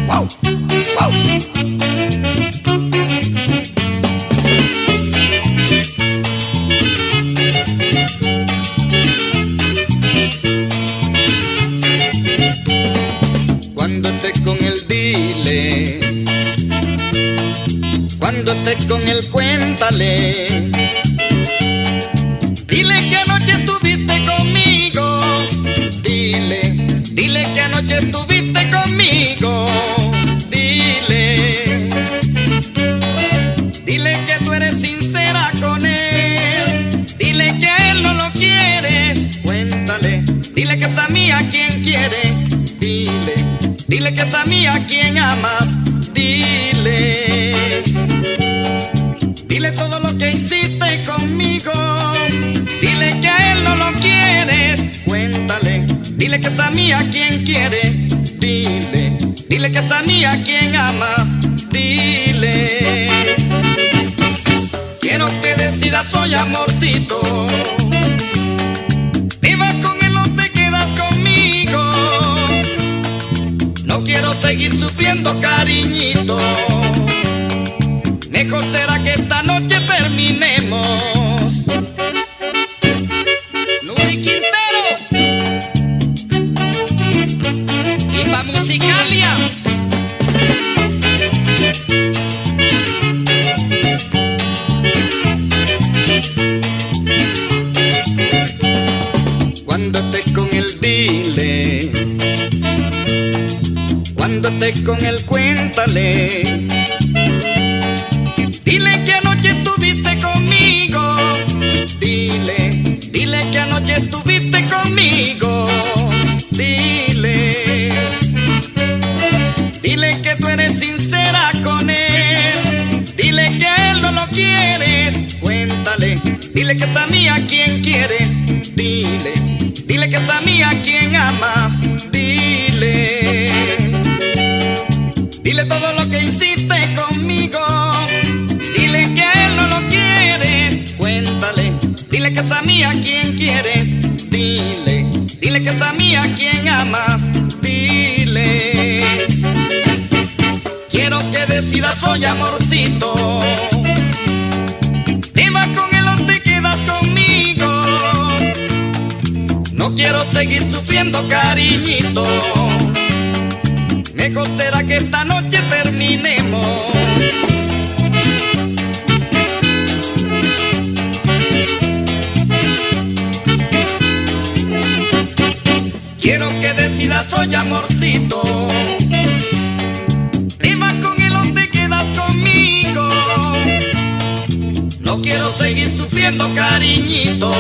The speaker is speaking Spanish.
Wow, wow. Cuando estés con el dile, cuando estés con el cuéntale, dile que anoche estuviste conmigo, dile que anoche estuviste conmigo, dile que tú eres sincera con él, dile que él no lo quiere, cuéntale, dile que es a mí a quien quiere, dile que es a mí a quien amas, dile todo lo que hiciste conmigo, dile que a él no lo quieres, cuéntale, dile que es a mí a quien quiere, dile que es a mí a quien amas, quiero que decidas hoy, amorcito, te vas con él o te quedas conmigo, no quiero seguir sufriendo, cariñito, mejor será que esta noche terminemos. Luis Quintero y pa' Musicalia. Cuando estés con el dile, cuando estés con él cuéntale, dile que anoche estuviste conmigo, dile que anoche estuviste conmigo, dile que tú eres sincera con él, dile que a él no lo quieres, cuéntale, dile que es a mí a quien quieres, dile que es a mí a quien amas, dile todo lo que hiciste conmigo, dile que a él no lo quieres, cuéntale, dile que es a mí a quien quieres, dile que es a mí a quien amas, quiero que decidas hoy, amorcito, te vas con él o te quedas conmigo, conmigo. No quiero seguir sufriendo, cariñito. Mejor será que esta noche terminemos. 'Quiero que decidas hoy, amorcito. 'Te vas con él o te quedas conmigo. 'No quiero seguir sufriendo, cariñito.